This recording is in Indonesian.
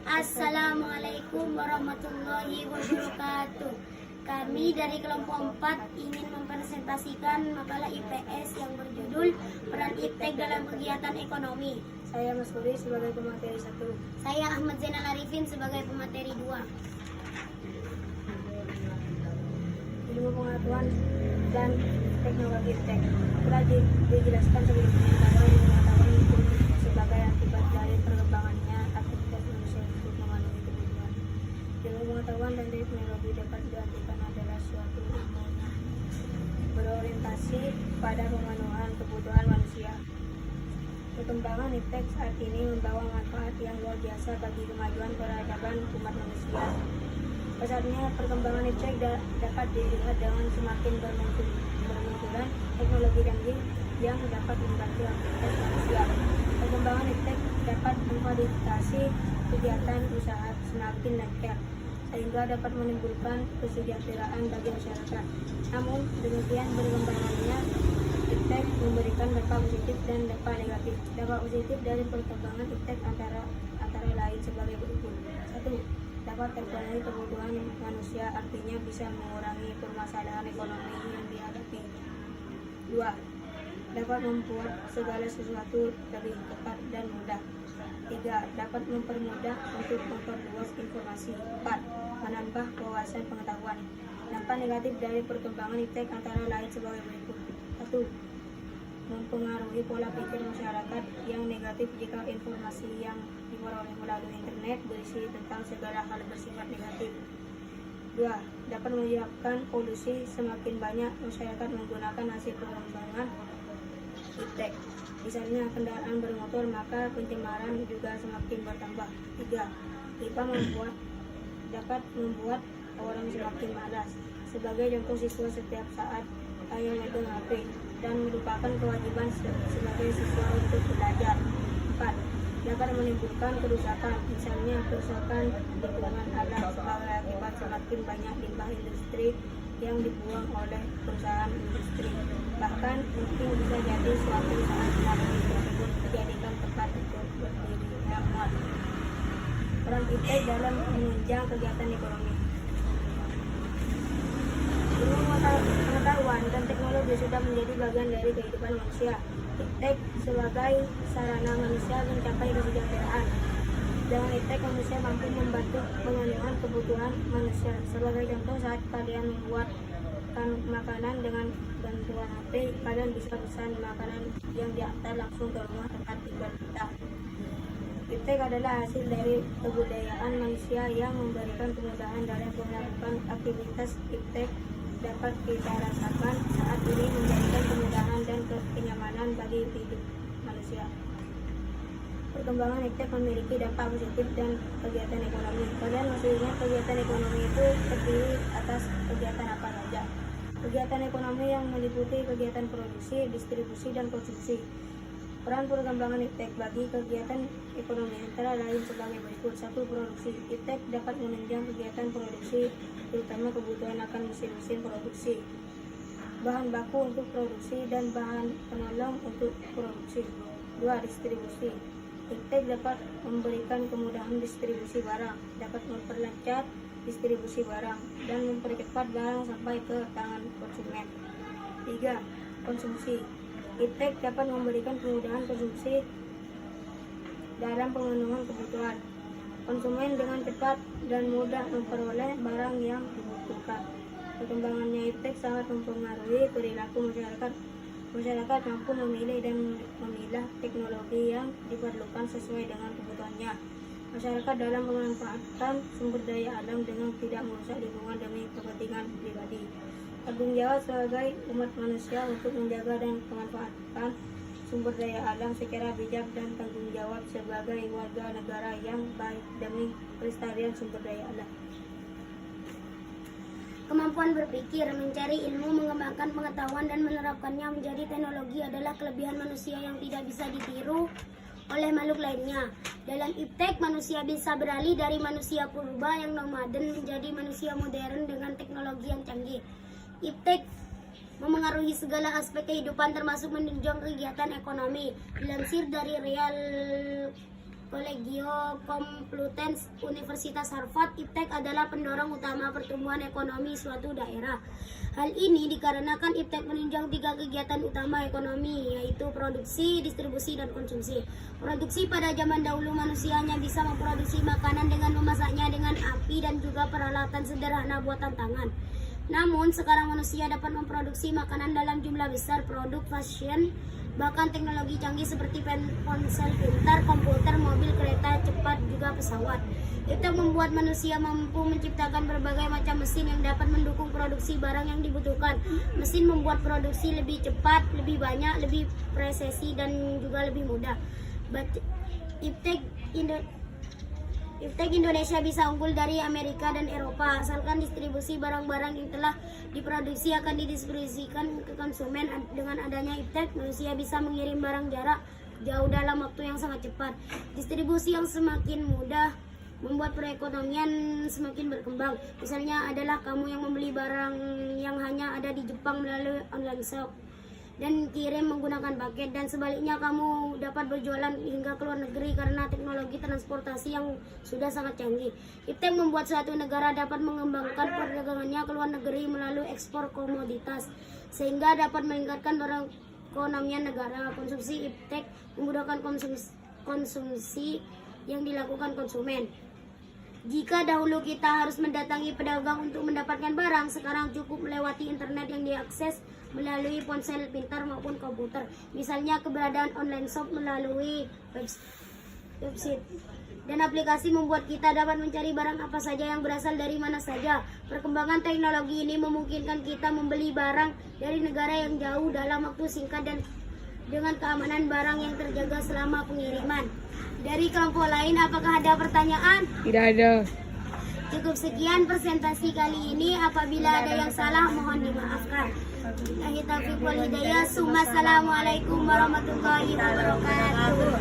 Assalamualaikum warahmatullahi wabarakatuh. Kami dari kelompok 4 ingin mempresentasikan makalah IPS yang berjudul Peran Iptek dalam Kegiatan Ekonomi. Saya Mas Budi sebagai pemateri 1. Saya Ahmad Zainal Arifin sebagai pemateri 2. Ilmu pengetahuan dan teknologi Iptek telah dijelaskan sebagai pengetahuan sebagai akibat dari perkembangannya aktivitas manusia untuk memenuhi kebutuhan. Ilmu pengetahuan dan teknologi dapat diartikan adalah suatu ilmu berorientasi pada pemenuhan kebutuhan manusia. Perkembangan Iptek saat ini membawa manfaat yang luar biasa bagi kemajuan peradaban umat manusia. Pesatnya perkembangan Iptek dapat dilihat dengan semakin bermunculan teknologi canggih yang dapat membantu aktivitas manusia. Perkembangan Iptek dapat memfasilitasi kegiatan usaha semakin lancar, sehingga dapat menimbulkan kesejahteraan bagi masyarakat. Namun demikian berkembangannya Iptek memberikan dampak positif dan dampak negatif. Dampak positif dari perkembangan Iptek antara lain sebagai berikut. 1. Dapat terpenuhi kebutuhan manusia, artinya bisa mengurangi permasalahan ekonomi yang dihadapi. 2. Dapat membuat segala sesuatu lebih cepat dan mudah. 3. Dapat mempermudah untuk memperluas informasi. 4. Menambah wawasan pengetahuan. Dampak negatif dari perkembangan Iptek antara lain sebagai berikut. 1. Mempengaruhi pola pikir masyarakat yang negatif jika informasi yang diperoleh melalui internet berisi tentang segala hal bersifat negatif. 2. Dapat menyebabkan polusi, semakin banyak masyarakat menggunakan hasil pengembangan Iptek. Misalnya kendaraan bermotor, maka pencemaran juga semakin bertambah. 3. IPA dapat membuat orang semakin malas. Sebagai contoh, siswa setiap saat hanya megang HP dan melupakan kewajiban sebagai siswa untuk belajar. 4. Dapat menimbulkan kerusakan, misalnya kerusakan lingkungan alam sebagai akibat semakin banyak limbah industri yang dibuang oleh perusahaan industri. Bahkan mungkin bisa jadi suatu saat pabrik tersebut dijadikan tempat untuk berdirinya mal. Peran Iptek dalam menunjang kegiatan ekonomi. Ilmu pengetahuan dan teknologi sudah menjadi bagian dari kehidupan manusia. Iptek sebagai sarana manusia mencapai kesejahteraan. Dengan Iptek manusia mampu membantu pemenuhan kebutuhan manusia. Sebagai contoh, saat kalian membuat makanan dengan bantuan HP, kalian bisa pesan makanan yang diantar langsung ke rumah tempat tinggal kita. Iptek adalah hasil dari kebudayaan manusia yang memberikan kemudahan dalam melakukan aktivitas. Iptek dapat kita rasakan saat ini memberikan kemudahan dan kenyamanan bagi hidup manusia. Perkembangan Iptek memiliki dampak positif dan kegiatan ekonomi. Kalian maksudnya kegiatan ekonomi itu terdiri atas kegiatan apa saja? Kegiatan ekonomi yang meliputi kegiatan produksi, distribusi, dan konsumsi. Peran perkembangan Iptek bagi kegiatan ekonomi antara lain sebagai berikut. 1. Produksi. Iptek dapat menunjang kegiatan produksi, terutama kebutuhan akan mesin-mesin produksi, bahan baku untuk produksi, dan bahan penolong untuk produksi. 2. Distribusi. Iptek dapat memberikan kemudahan distribusi barang, dapat memperlancar distribusi barang, dan mempercepat barang sampai ke tangan konsumen. 3. Konsumsi. Iptek dapat memberikan kemudahan konsumsi dalam pemenuhan kebutuhan konsumen dengan cepat dan mudah memperoleh barang yang dibutuhkan. Perkembangannya Iptek sangat mempengaruhi perilaku masyarakat. Masyarakat mampu memilih dan memilah teknologi yang diperlukan sesuai dengan kebutuhannya. Masyarakat dalam memanfaatkan sumber daya alam dengan tidak merusak lingkungan demi kepentingan pribadi. Tanggung jawab sebagai umat manusia untuk menjaga dan memanfaatkan sumber daya alam secara bijak, dan tanggung jawab sebagai warga negara yang baik demi pelestarian sumber daya alam. Kemampuan berpikir, mencari ilmu, mengembangkan pengetahuan, dan menerapkannya menjadi teknologi adalah kelebihan manusia yang tidak bisa ditiru oleh makhluk lainnya. Dalam Iptek, manusia bisa beralih dari manusia purba yang nomaden menjadi manusia modern dengan teknologi yang canggih. Iptek memengaruhi segala aspek kehidupan termasuk menunjang kegiatan ekonomi. Dilansir dari Collegio Complutense Universitas Harvard, iptek adalah pendorong utama pertumbuhan ekonomi suatu daerah. Hal ini dikarenakan iptek meninjau 3 kegiatan utama ekonomi, yaitu produksi, distribusi, dan konsumsi. Produksi pada zaman dahulu manusia hanya bisa memproduksi makanan dengan memasaknya dengan api dan juga peralatan sederhana buatan tangan. Namun sekarang manusia dapat memproduksi makanan dalam jumlah besar, produk fashion, bahkan teknologi canggih seperti ponsel pintar, komputer, mobil, kereta cepat, juga pesawat. Itu membuat manusia mampu menciptakan berbagai macam mesin yang dapat mendukung produksi barang yang dibutuhkan. Mesin membuat produksi lebih cepat, lebih banyak, lebih presisi, dan juga lebih mudah. Iptek Indonesia bisa unggul dari Amerika dan Eropa asalkan distribusi barang-barang yang telah diproduksi akan didistribusikan ke konsumen. Dengan adanya iptek, manusia bisa mengirim barang jarak jauh dalam waktu yang sangat cepat. Distribusi yang semakin mudah membuat perekonomian semakin berkembang. Misalnya adalah kamu yang membeli barang yang hanya ada di Jepang melalui online shop dan kirim menggunakan paket, dan sebaliknya kamu dapat berjualan hingga ke luar negeri karena teknologi transportasi yang sudah sangat canggih. Iptek membuat suatu negara dapat mengembangkan perdagangannya ke luar negeri melalui ekspor komoditas sehingga dapat meningkatkan perekonomian negara. Konsumsi iptek memudahkan konsumsi yang dilakukan konsumen. Jika dahulu kita harus mendatangi pedagang untuk mendapatkan barang, sekarang cukup melewati internet yang diakses melalui ponsel pintar maupun komputer. Misalnya keberadaan online shop melalui website dan aplikasi membuat kita dapat mencari barang apa saja yang berasal dari mana saja. Perkembangan teknologi ini memungkinkan kita membeli barang dari negara yang jauh dalam waktu singkat dan dengan keamanan barang yang terjaga selama pengiriman. Dari kelompok lain, apakah ada pertanyaan? Tidak ada. Cukup sekian presentasi kali ini. Apabila ada yang salah, mohon dimaafkan. Wabillahi taufiq wal hidayah. Assalamualaikum warahmatullahi wabarakatuh.